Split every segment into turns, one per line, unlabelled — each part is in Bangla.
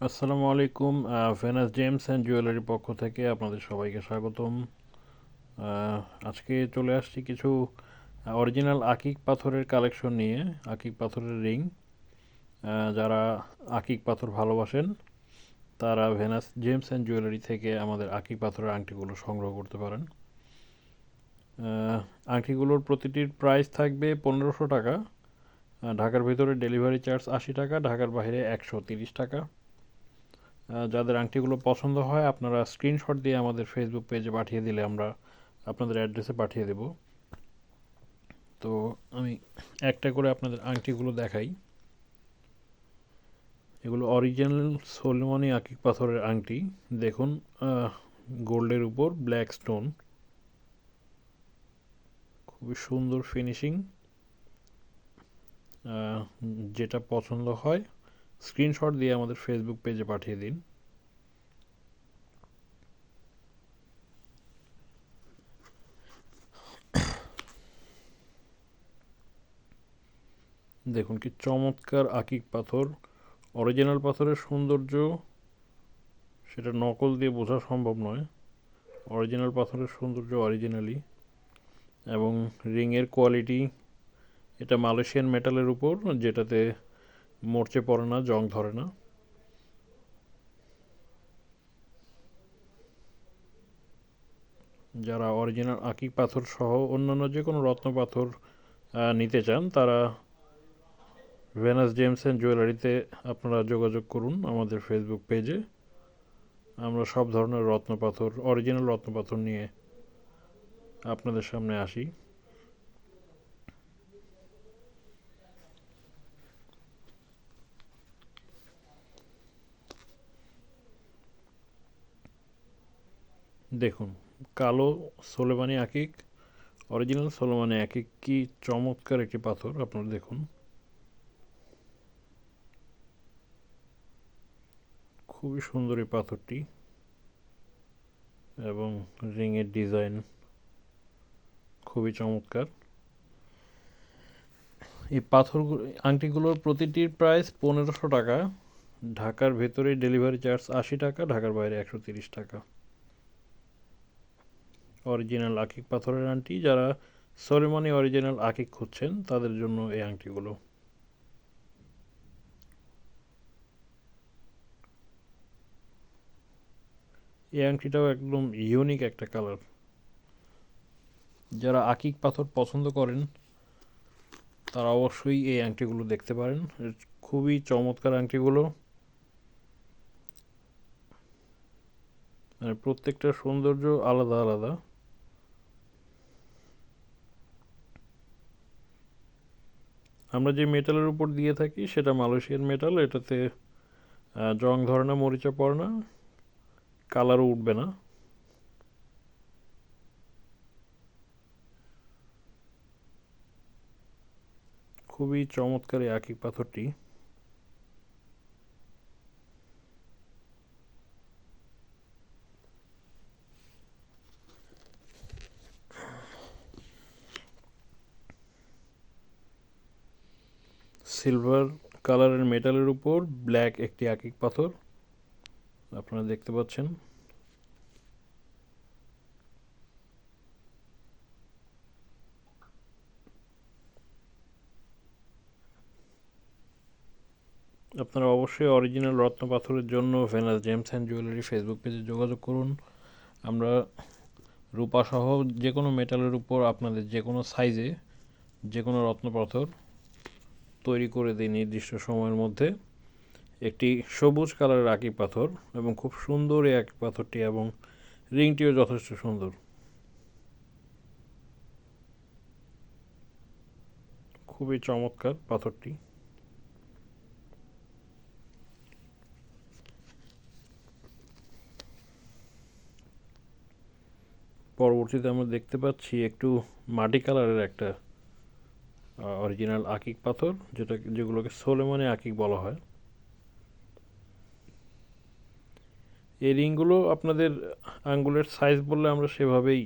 আসসালামু আলাইকুম। ভেনাস জেমস অ্যান্ড জুয়েলারির পক্ষ থেকে আপনাদের সবাইকে স্বাগতম। আহ, আজকে চলে আসছি কিছু অরিজিনাল আকিক পাথরের কালেকশন নিয়ে। আকিক পাথরের রিং, যারা আকিক পাথর ভালোবাসেন তারা ভেনাস জেমস অ্যান্ড জুয়েলারি থেকে আমাদের আকিক পাথরের আংটিগুলো সংগ্রহ করতে পারেন। আহ, আংটিগুলোর প্রতিটির প্রাইস থাকবে 1500 টাকা। ঢাকার ভিতরে ডেলিভারি চার্জ 80 টাকা, ঢাকার বাইরে 130 টাকা। যাদের আংটিগুলো পছন্দ হয় আপনারা স্ক্রিনশট দিয়ে আমাদের ফেসবুক পেজে পাঠিয়ে দিলে আমরা আপনাদের অ্যাড্রেসে পাঠিয়ে দেব। তো আমি একটা করে আপনাদের আংটিগুলো দেখাই। এগুলো অরিজিনাল সোলেমানি আকিক পাথরের আংটি। দেখুন, গোল্ডের উপর ব্ল্যাক স্টোন, খুবই সুন্দর ফিনিশিং। যেটা পছন্দ হয় স্ক্রিনশট দিয়ে আমাদের ফেসবুক পেজে পাঠিয়ে দিন। দেখুন কি চমৎকার আকিক পাথর। অরিজিনাল পাথরের সৌন্দর্য সেটা নকল দিয়ে বোঝা সম্ভব নয়। অরিজিনাল পাথরের সৌন্দর্য অরিজিনালি, এবং রিংয়ের কোয়ালিটি, এটা মালয়েশিয়ান মেটালের উপর, যেটাতে মরচে পড়ে না, জং ধরে না। যারা অরিজিনাল আকিক পাথর সহ অন্যান্য যে কোনো রত্ন পাথর নিতে চান তারা ভেনাস জেমস অ্যান্ড জুয়েলারিতে আপনারা যোগাযোগ করুন আমাদের ফেসবুক পেজে। আমরা সব ধরনের রত্ন পাথর, অরিজিনাল রত্ন পাথর নিয়ে আপনাদের সামনে আসি। দেখুন, কালো সোলেমানি আকিক, অরিজিনাল সোলেমানি আকিক, কি চমৎকার একটি পাথর। আপনারা দেখুন, খুবই সুন্দর এই পাথরটি, এবং রিংয়ের ডিজাইন খুবই চমৎকার। এই পাথর আংটিগুলোর প্রতিটির প্রাইস 1500 টাকা। ঢাকার ভেতরে ডেলিভারি চার্জ 80 টাকা, ঢাকার বাইরে 130 টাকা। অরিজিনাল আকিক পাথরের আংটি, যারা সলেমানি অরিজিনাল আকিক খুঁজছেন তাদের জন্য এই আংটিগুলো। এই আংটিটাও একদম ইউনিক একটা কালার। যারা আকিক পাথর পছন্দ করেন তারা অবশ্যই এই আংটিগুলো দেখতে পারেন। খুবই চমৎকার আংটিগুলো, মানে প্রত্যেকটা সৌন্দর্য আলাদা আলাদা। আমরা যে মেটালের উপর দিয়ে থাকি সেটা মালয়েশিয়ান মেটাল, এটাতে জং ধরে না, মরিচা পড়ে না, কালারও উঠবে না। খুবই চমৎকার এই আকিক পাথরটি। সিলভার কালারের মেটালের উপর ব্ল্যাক একটি আকিক পাথর আপনারা দেখতে পাচ্ছেন। আপনারা অবশ্যই অরিজিনাল রত্ন পাথরের জন্য Venus gems and jewellery Facebook পেজে যোগাযোগ করুন। আমরা রূপাসহ যে কোনো মেটালের উপর আপনাদের যে কোনো সাইজে যে কোনো রত্ন পাথর তৈরি করে দিই নির্দিষ্ট সময়ের মধ্যে। একটি সবুজ কালারের আকিক পাথর, এবং খুব সুন্দর এই আকিক পাথরটি, এবং রিংটিও যথেষ্ট সুন্দর। খুবই চমৎকার পাথরটি। পরবর্তীতে আমরা দেখতে পাচ্ছি একটু মাটি কালারের একটা অরিজিনাল আকিক পাথর, যেগুলোকে সোলেমানি আকিক বলা হয়। এই রিংগুলো আপনাদের আঙ্গুলের সাইজ বললে আমরা সেভাবেই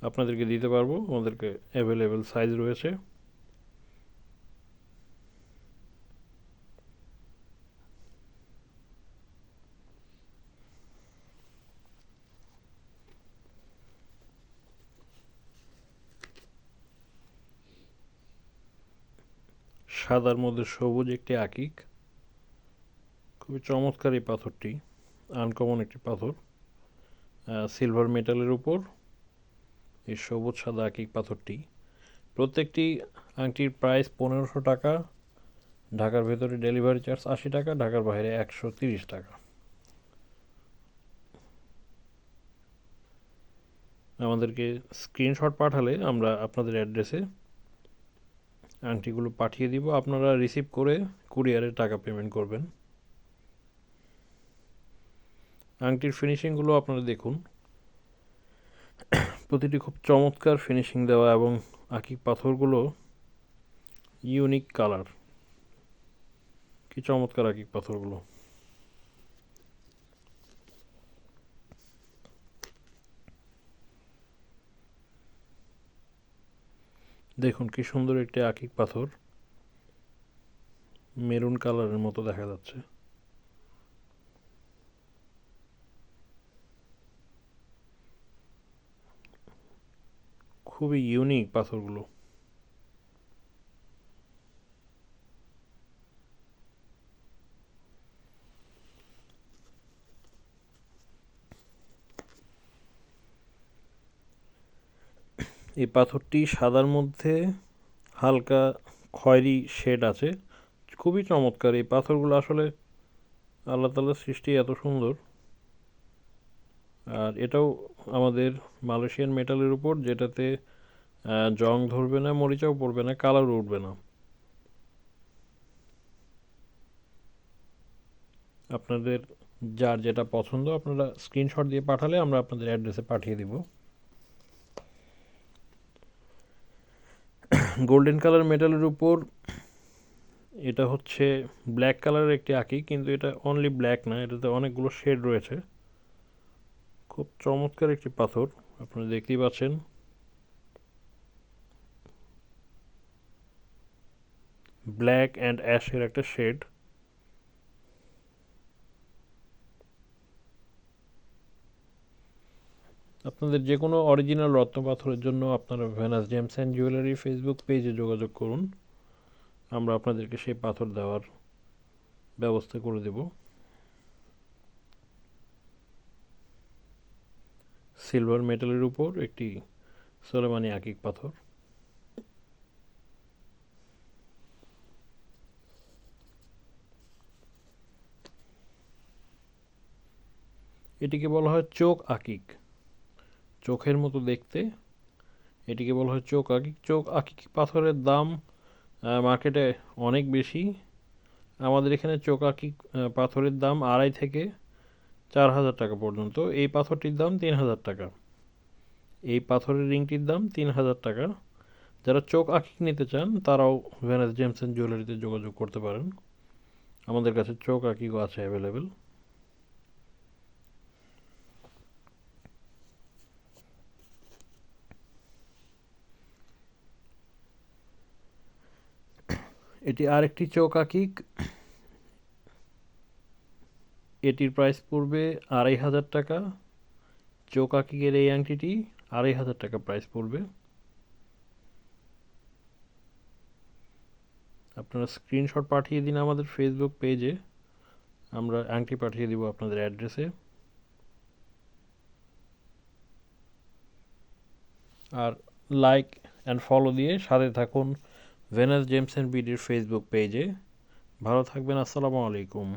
আপনাদেরকে দিতে পারবো। আমাদেরকে অ্যাভেলেবেল সাইজ রয়েছে। সাদার মধ্যে সবুজ একটি আকিক, খুবই চমৎকার এই পাথরটি, আনকমন একটি পাথর। সিলভার মেটালের উপর এই সবুজ সাদা আকিক পাথরটি। প্রত্যেকটি আংটির প্রাইস 1500 টাকা। ঢাকার ভেতরে ডেলিভারি চার্জ 80 টাকা, ঢাকার বাইরে 130 টাকা। আমাদেরকে স্ক্রিনশট পাঠালে আমরা আপনাদের অ্যাড্রেসে আংটিগুলো পাঠিয়ে দিব, আপনারা রিসিভ করে কুরিয়ারে টাকা পেমেন্ট করবেন। আংটির ফিনিশিংগুলো আপনারা দেখুন, প্রতিটি খুব চমৎকার ফিনিশিং দেওয়া এবং আকিক পাথরগুলো ইউনিক কালার। কি চমৎকার আকিক পাথরগুলো! দেখুন কি সুন্দর একটি আকিক পাথর, মেরুন কালারের মতো দেখা যাচ্ছে। খুবই ইউনিক পাথরগুলো। এই পাথরটি সাদার মধ্যে হালকা খয়েরি শেড আছে, খুবই চমৎকার। এই পাথরগুলো আসলে আল্লাহ তাআলার সৃষ্টি এত সুন্দর। আর এটাও আমাদের মালয়েশিয়ান মেটালের উপর, যেটাতে জং ধরবে না, মরিচাও পড়বে না, কালারও উঠবে না। আপনাদের যার যেটা পছন্দ আপনারা স্ক্রিনশট দিয়ে পাঠালে আমরা আপনাদের অ্যাড্রেসে পাঠিয়ে দিব। গোল্ডেন কালার মেটালের উপর এটা হচ্ছে ব্ল্যাক কালারের একটি আঁকি, কিন্তু এটা অনলি ব্ল্যাক না, এটাতে অনেকগুলো শেড রয়েছে। খুব চমৎকার একটি পাথর, আপনারা দেখতেই পাচ্ছেন। ব্ল্যাক অ্যান্ড অ্যাশের একটা শেড। আপনাদের যে কোনো অরিজিনাল রত্ন পাথরের জন্য আপনারা Venus gems and jewellery Facebook পেজে যোগাযোগ করুন, আমরা আপনাদেরকে সেই পাথর দেওয়ার ব্যবস্থা করে দেব। সিলভার মেটালের উপর একটি সোলেমানি আকিক পাথর। এটিকে বলা হয় চোখ আকিক, চোখের মতো দেখতে, এটিকে বলা হয় চোখ আকিক। চোখ আকিক পাথরের দাম মার্কেটে অনেক বেশি। আমাদের এখানে চোখ আকিক পাথরের দাম 2.5 থেকে 4,000 টাকা পর্যন্ত। এই পাথরটির দাম 3,000 টাকা। এই পাথরের রিংটির দাম 3,000 টাকা। যারা চোখ আকিক নিতে চান তারাও ভেনাস জেমস অ্যান্ড জুয়েলারিতে যোগাযোগ করতে পারেন, আমাদের কাছে চোখ আকিকও আছে অ্যাভেলেবেল। এটি আরেকটি চোখ আকিক, এটির প্রাইস পড়বে 2,500 টাকা। চোখ আকিকের এই আংটিটি 2,500 টাকা প্রাইস পড়বে। আপনারা স্ক্রিনশট পাঠিয়ে দিন আমাদের ফেসবুক পেজে, আমরা আংটি পাঠিয়ে দিব আপনাদের অ্যাড্রেসে। আর লাইক অ্যান্ড ফলো দিয়ে সাথে থাকুন ভেনাস জেমস অ্যান্ড বিডির ফেসবুক পেজে। ভালো থাকবেন, আসসালামু আলাইকুম।